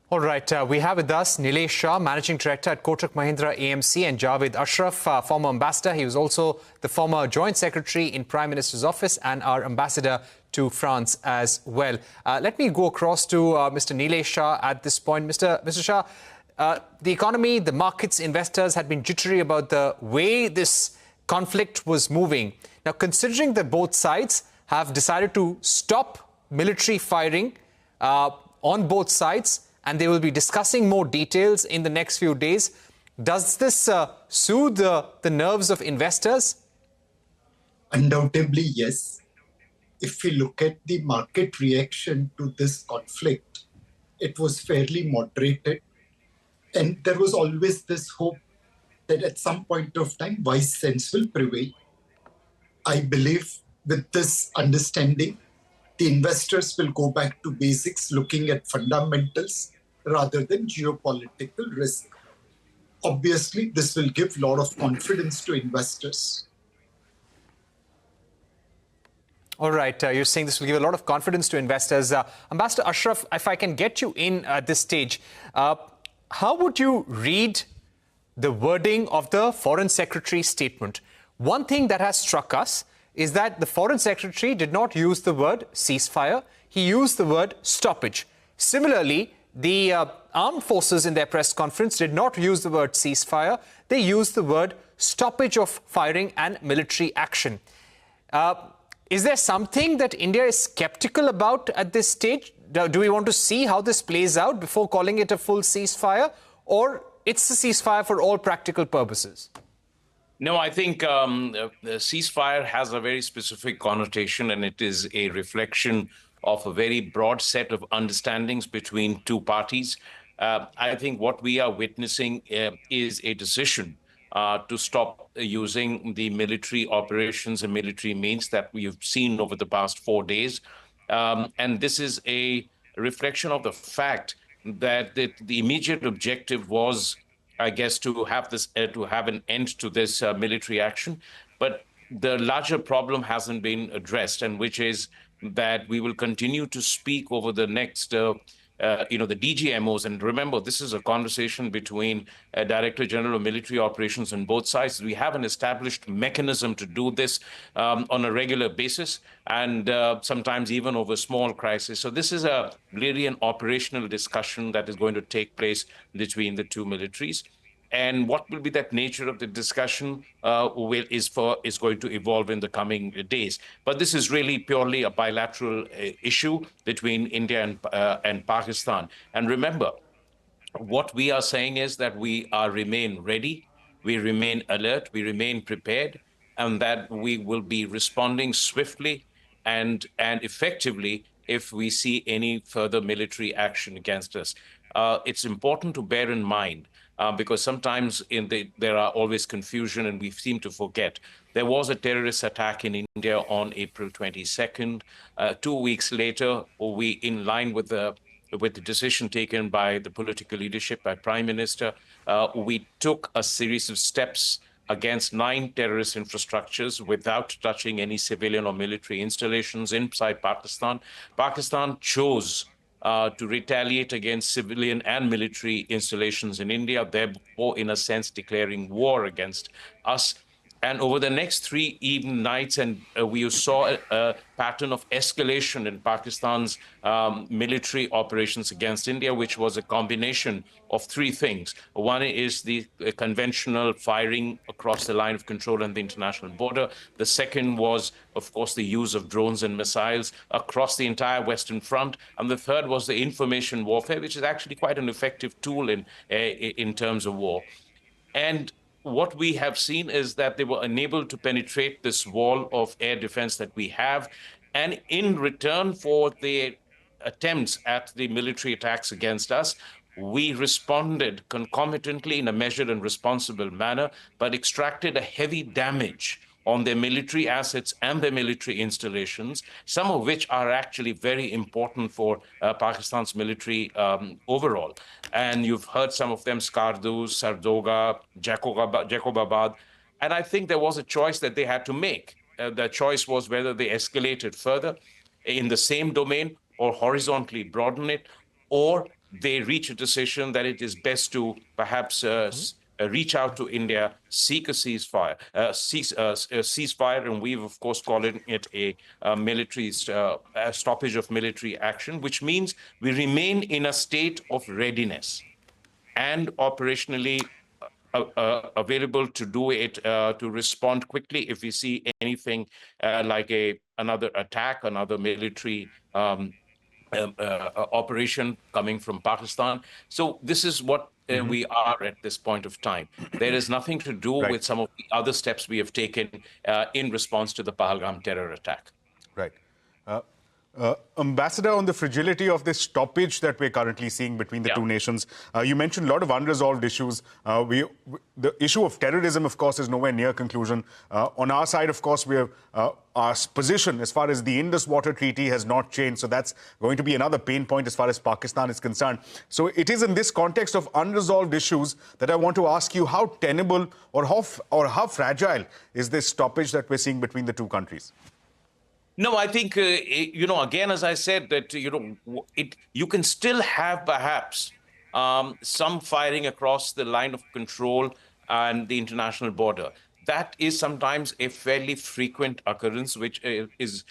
All right, we have with us Nilesh Shah, Managing Director at Kotak Mahindra AMC, and Javed Ashraf, former ambassador. He was also the former Joint Secretary in Prime Minister's office and our ambassador to France as well. Let me go across to Mr. Nilesh Shah at this point. Mr. Shah, the economy, the markets, investors had been jittery about the way this conflict was moving. Now, considering that both sides have decided to stop military firing on both sides, and they will be discussing more details in the next few days, does this soothe the nerves of investors? Undoubtedly, yes. If we look at the market reaction to this conflict, it was fairly moderated. And there was always this hope that at some point of time, wise sense will prevail. I believe with this understanding, the investors will go back to basics, looking at fundamentals rather than geopolitical risk. Obviously, this will give a lot of confidence to investors. All right, you're saying this will give a lot of confidence to investors. Ambassador Ashraf, if I can get you in at this stage, how would you read the wording of the Foreign Secretary's statement? One thing that has struck us is that the Foreign Secretary did not use the word ceasefire. He used the word stoppage. Similarly, the armed forces in their press conference did not use the word ceasefire. They used the word stoppage of firing and military action. Is there something that India is skeptical about at this stage? Do we want to see how this plays out before calling it a full ceasefire? Or it's a ceasefire for all practical purposes? No, I think the ceasefire has a very specific connotation, and it is a reflection of a very broad set of understandings between two parties. I think what we are witnessing is a decision to stop using the military operations and military means that we have seen over the past 4 days. And this is a reflection of the fact that the immediate objective was, I guess, to have an end to this military action. But the larger problem hasn't been addressed, and which is that we will continue to speak over the next, the DGMOs. And remember, this is a conversation between a Director General of Military Operations on both sides. We have an established mechanism to do this on a regular basis, and sometimes even over small crises. So this is really an operational discussion that is going to take place between the two militaries. And what will be that nature of the discussion is going to evolve in the coming days. But this is really purely a bilateral issue between India and Pakistan. And remember, what we are saying is that we remain ready, we remain alert, we remain prepared, and that we will be responding swiftly and effectively if we see any further military action against us. It's important to bear in mind, because sometimes there are always confusion and we seem to forget. There was a terrorist attack in India on April 22nd. 2 weeks later, in line with the decision taken by the political leadership, by Prime Minister, we took a series of steps against 9 terrorist infrastructures without touching any civilian or military installations inside Pakistan. Pakistan chose to retaliate against civilian and military installations in India, therefore, in a sense, declaring war against us. And over the next 3 even nights, and we saw a pattern of escalation in Pakistan's military operations against India, which was a combination of 3 things. One is the conventional firing across the line of control and the international border. The second was, of course, the use of drones and missiles across the entire Western Front. And the third was the information warfare, which is actually quite an effective tool in terms of war. And what we have seen is that they were unable to penetrate this wall of air defense that we have. And in return for their attempts at the military attacks against us, we responded concomitantly in a measured and responsible manner, but extracted a heavy damage on their military assets and their military installations, some of which are actually very important for Pakistan's military overall. And you've heard some of them: Skardu, Sardoga, Jacobabad. And I think there was a choice that they had to make. The choice was whether they escalated further in the same domain or horizontally broaden it, or they reach a decision that it is best to perhaps reach out to India, seek a ceasefire, and we've of course calling it a military a stoppage of military action, which means we remain in a state of readiness and operationally available to do it, to respond quickly if we see anything like another attack, another military operation coming from Pakistan. So this is what we are at this point of time. There is nothing to do Right. with some of the other steps we have taken in response to the Pahalgam terror attack. Right. Ambassador, on the fragility of this stoppage that we're currently seeing between the two nations, you mentioned a lot of unresolved issues. The issue of terrorism, of course, is nowhere near conclusion. On our side, of course, we have our position as far as the Indus Water Treaty has not changed. So that's going to be another pain point as far as Pakistan is concerned. So it is in this context of unresolved issues that I want to ask you how tenable or how fragile is this stoppage that we're seeing between the two countries? No, I think, again, as I said, that, you can still have perhaps some firing across the line of control and the international border. That is sometimes a fairly frequent occurrence, which is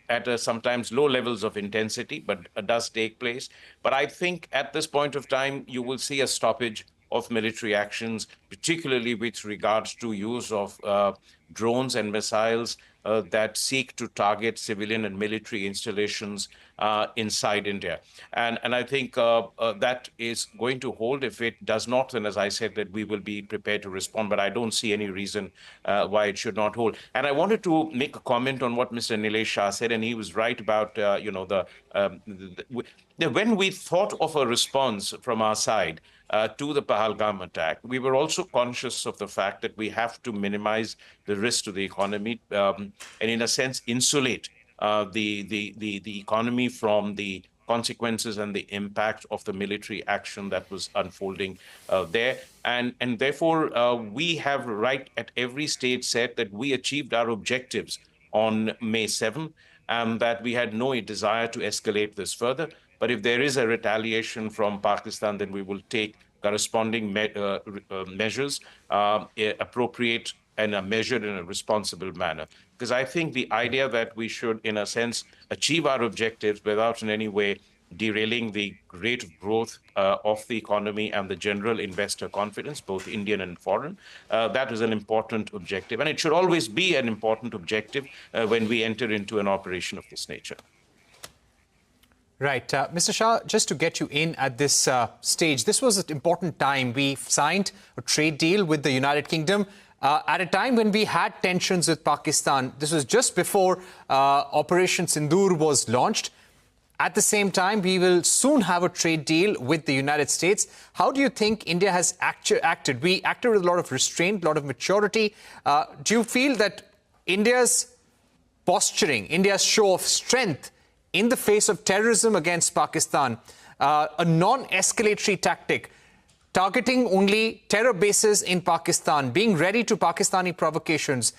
at sometimes low levels of intensity, but does take place. But I think at this point of time, you will see a stoppage of military actions, particularly with regards to use of drones and missiles that seek to target civilian and military installations inside India. And I think that is going to hold. If it does not, then as I said, that we will be prepared to respond, but I don't see any reason why it should not hold. And I wanted to make a comment on what Mr. Nilesh Shah said, and he was right about, when we thought of a response from our side to the Pahalgam attack, we were also conscious of the fact that we have to minimize the risk to the economy and, in a sense, insulate the economy from the consequences and the impact of the military action that was unfolding there. And therefore, we have right at every stage said that we achieved our objectives on May 7, and that we had no desire to escalate this further. But if there is a retaliation from Pakistan, then we will take corresponding measures, appropriate and measured in a responsible manner. Because I think the idea that we should, in a sense, achieve our objectives without in any way derailing the rate of growth of the economy and the general investor confidence, both Indian and foreign, that is an important objective. And it should always be an important objective when we enter into an operation of this nature. Right. Mr. Shah, just to get you in at this stage, this was an important time. We signed a trade deal with the United Kingdom at a time when we had tensions with Pakistan. This was just before Operation Sindoor was launched. At the same time, we will soon have a trade deal with the United States. How do you think India has acted? We acted with a lot of restraint, a lot of maturity. Do you feel that India's posturing, India's show of strength in the face of terrorism against Pakistan, a non-escalatory tactic, targeting only terror bases in Pakistan, being ready to Pakistani provocations,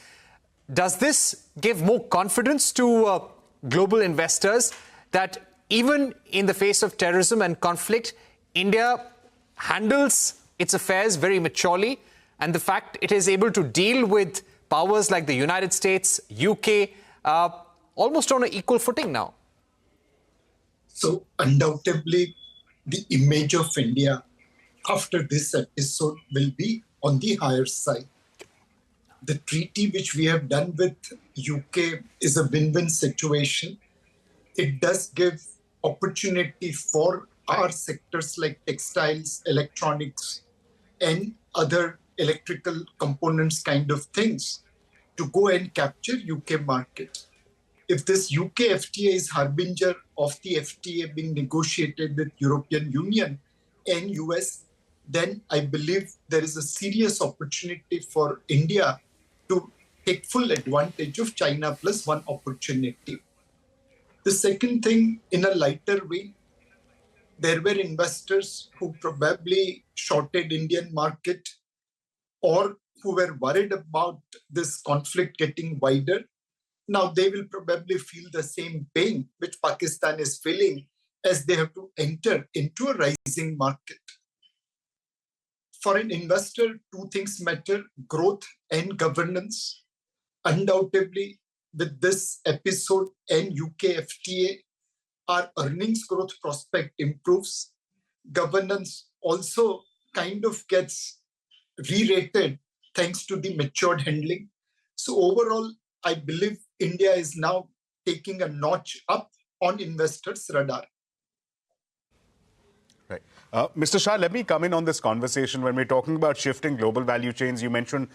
does this give more confidence to global investors that even in the face of terrorism and conflict, India handles its affairs very maturely, and the fact it is able to deal with powers like the United States, UK, almost on an equal footing now? So undoubtedly, the image of India after this episode will be on the higher side. The treaty which we have done with UK is a win-win situation. It does give opportunity for our sectors like textiles, electronics, and other electrical components kind of things to go and capture UK market. If this UK FTA is harbinger of the FTA being negotiated with European Union and US, then I believe there is a serious opportunity for India to take full advantage of China plus one opportunity. The second thing, in a lighter way, there were investors who probably shorted Indian market or who were worried about this conflict getting wider. Now they will probably feel the same pain which Pakistan is feeling as they have to enter into a rising market. For an investor, two things matter: growth and governance. Undoubtedly, with this episode and UK FTA, our earnings growth prospect improves. Governance also kind of gets re-rated thanks to the matured handling. So overall, I believe India is now taking a notch up on investors' radar. Right. Mr. Shah, let me come in on this conversation. When we're talking about shifting global value chains, you mentioned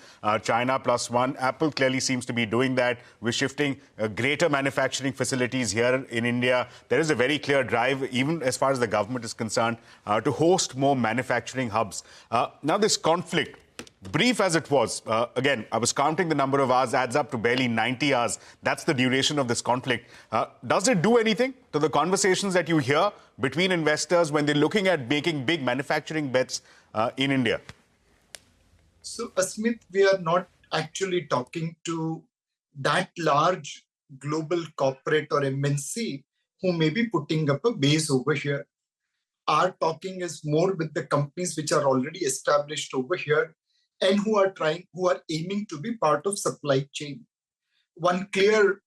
China plus one. Apple clearly seems to be doing that. We're shifting greater manufacturing facilities here in India. There is a very clear drive, even as far as the government is concerned, to host more manufacturing hubs. Now, this conflict, brief as it was, again, I was counting the number of hours, adds up to barely 90 hours. That's the duration of this conflict. Does it do anything to the conversations that you hear between investors when they're looking at making big manufacturing bets in India? So, Asmit, we are not actually talking to that large global corporate or MNC who may be putting up a base over here. Our talking is more with the companies which are already established over here and who are aiming to be part of supply chain. One clear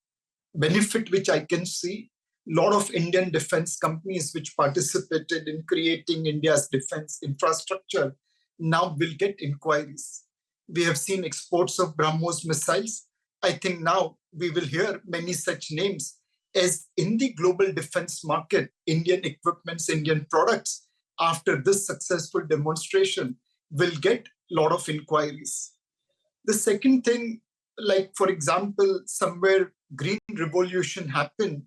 benefit which I can see, a lot of Indian defense companies which participated in creating India's defense infrastructure now will get inquiries. We have seen exports of BrahMos missiles. I think now we will hear many such names as in the global defense market, Indian equipments, Indian products, after this successful demonstration, will get a lot of inquiries. The second thing, like for example, somewhere Green Revolution happened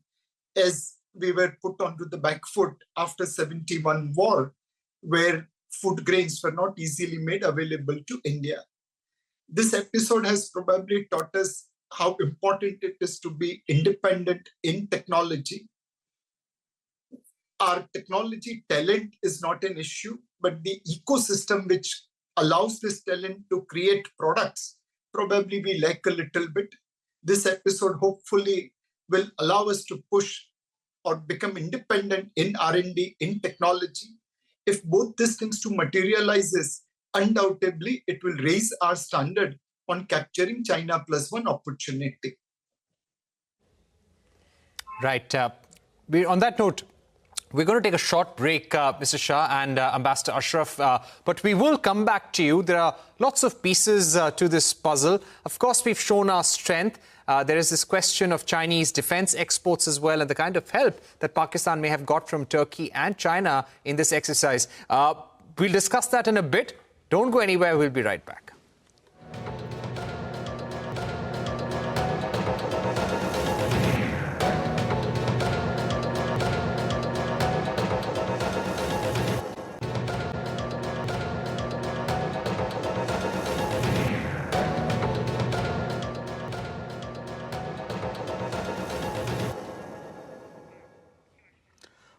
as we were put onto the back foot after 71 war, where food grains were not easily made available to India. This episode has probably taught us how important it is to be independent in technology. Our technology talent is not an issue, but the ecosystem which allows this talent to create products, probably we lack a little bit. This episode hopefully will allow us to push or become independent in R&D, in technology. If both these things to materializes, undoubtedly it will raise our standard on capturing China plus one opportunity. Right. On that note, we're going to take a short break, Mr. Shah and Ambassador Ashraf, but we will come back to you. There are lots of pieces to this puzzle. Of course, we've shown our strength. There is this question of Chinese defense exports as well and the kind of help that Pakistan may have got from Turkey and China in this exercise. We'll discuss that in a bit. Don't go anywhere. We'll be right back.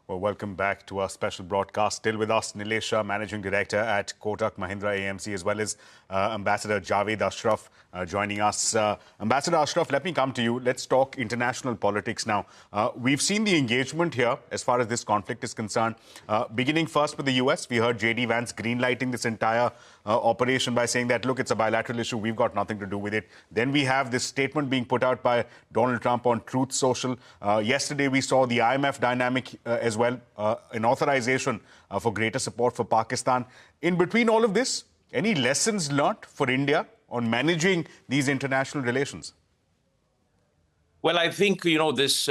Well, welcome back to our special broadcast. Still with us, Nilesh Shah, Managing Director at Kotak Mahindra AMC, as well as Ambassador Javed Ashraf joining us. Ambassador Ashraf, let me come to you. Let's talk international politics now. We've seen the engagement here as far as this conflict is concerned. Beginning first with the US, we heard J.D. Vance greenlighting this entire operation by saying that, look, it's a bilateral issue. We've got nothing to do with it. Then we have this statement being put out by Donald Trump on Truth Social. Yesterday, we saw the IMF dynamic as well, an authorization for greater support for Pakistan. In between all of this, any lessons learned for India on managing these international relations? Well, I think, this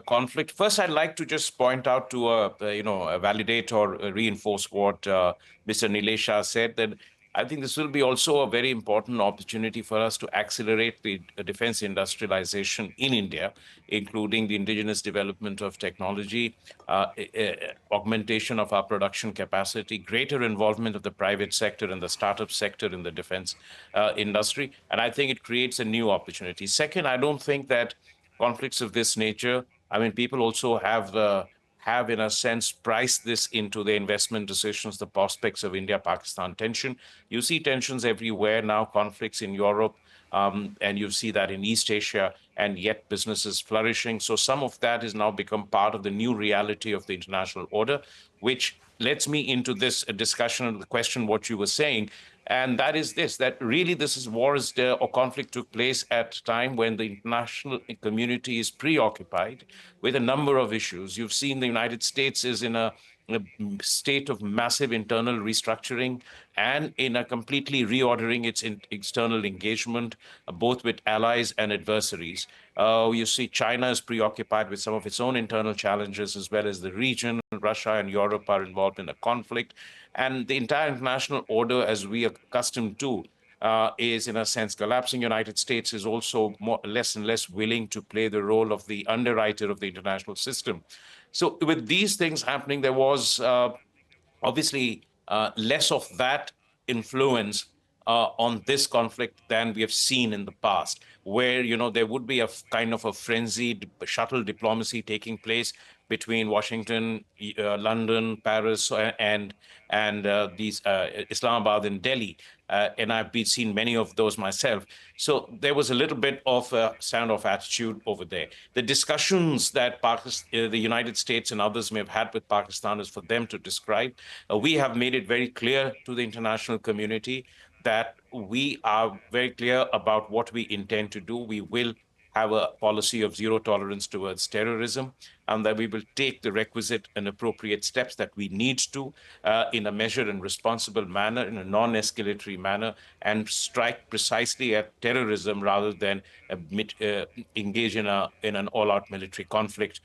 conflict, first, I'd like to just point out to, validate or reinforce what Mr. Nilesh Shah said, that I think this will be also a very important opportunity for us to accelerate the defense industrialization in India, including the indigenous development of technology, augmentation of our production capacity, greater involvement of the private sector and the startup sector in the defense industry. And I think it creates a new opportunity. Second, I don't think that conflicts of this nature, I mean, people also have have, in a sense, priced this into their investment decisions, the prospects of India-Pakistan tension. You see tensions everywhere now, conflicts in Europe, and you see that in East Asia, and yet businesses flourishing. So some of that has now become part of the new reality of the international order, which lets me into this discussion of the question, what you were saying. And that is this, that really this is wars or conflict took place at a time when the international community is preoccupied with a number of issues. You've seen the United States is in a state of massive internal restructuring and in a completely reordering its external engagement, both with allies and adversaries. You see China is preoccupied with some of its own internal challenges, as well as the region. Russia and Europe are involved in a conflict. And the entire international order, as we are accustomed to, is in a sense collapsing. United States is also less and less willing to play the role of the underwriter of the international system. So with these things happening, there was obviously less of that influence on this conflict than we have seen in the past, where, you know, there would be a kind of a frenzied shuttle diplomacy taking place between Washington, London, Paris, and these Islamabad and Delhi. And I've seen many of those myself. So there was a little bit of a standoff attitude over there. The discussions that Pakistan, the United States and others may have had with Pakistan is for them to describe. We have made it very clear to the international community that we are very clear about what we intend to do. We will have a policy of zero tolerance towards terrorism, and that we will take the requisite and appropriate steps that we need to in a measured and responsible manner, in a non-escalatory manner, and strike precisely at terrorism rather than engage in an all-out military conflict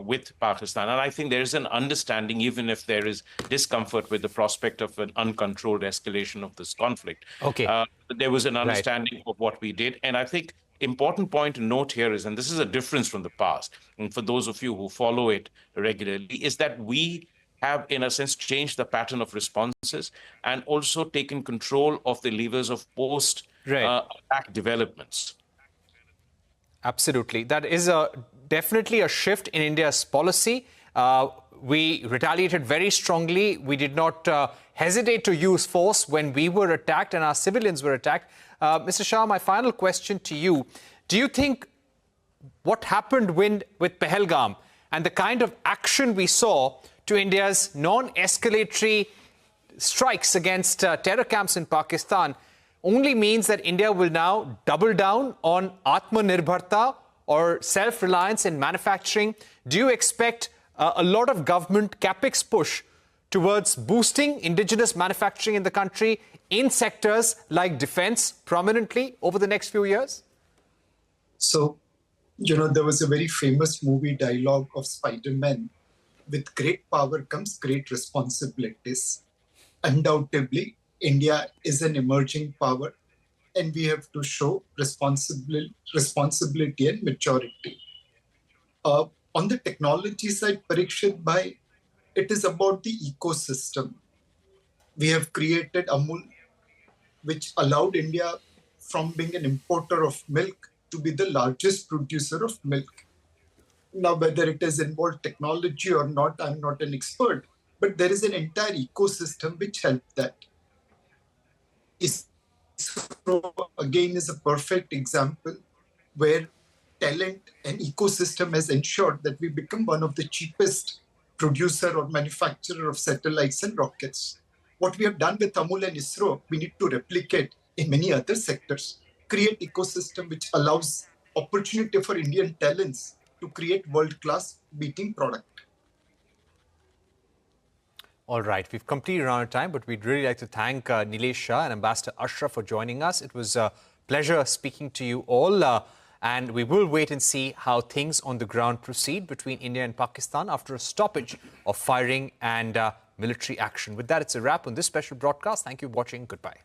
with Pakistan. And I think there is an understanding, even if there is discomfort with the prospect of an uncontrolled escalation of this conflict. Okay. There was an understanding of what we did. And I think important point to note here is, and this is a difference from the past, and for those of you who follow it regularly, is that we have, in a sense, changed the pattern of responses and also taken control of the levers of post-attack developments. Absolutely. That is definitely a shift in India's policy. We retaliated very strongly. We did not hesitate to use force when we were attacked and our civilians were attacked. Mr. Shah, my final question to you. Do you think what happened with Pahalgam and the kind of action we saw to India's non-escalatory strikes against terror camps in Pakistan only means that India will now double down on Atmanirbharta or self-reliance in manufacturing? Do you expect a lot of government capex push towards boosting indigenous manufacturing in the country in sectors like defense prominently over the next few years? So, you know, there was a very famous movie dialogue of Spider-Man: with great power comes great responsibilities. Undoubtedly, India is an emerging power, and we have to show responsibility and maturity. On the technology side, Parikshit Bhai, it is about the ecosystem. We have created Amul, which allowed India from being an importer of milk to be the largest producer of milk. Now, whether it has involved technology or not, I'm not an expert, but there is an entire ecosystem which helped that. ISRO, again, is a perfect example where talent and ecosystem has ensured that we become one of the cheapest producer or manufacturer of satellites and rockets. What we have done with Amul and ISRO, we need to replicate in many other sectors, create ecosystem which allows opportunity for Indian talents to create world-class beating product. All right, we've completed our time, but we'd really like to thank Nilesh Shah and Ambassador Ashraf for joining us. It was a pleasure speaking to you all, and we will wait and see how things on the ground proceed between India and Pakistan after a stoppage of firing and military action. With that, it's a wrap on this special broadcast. Thank you for watching. Goodbye.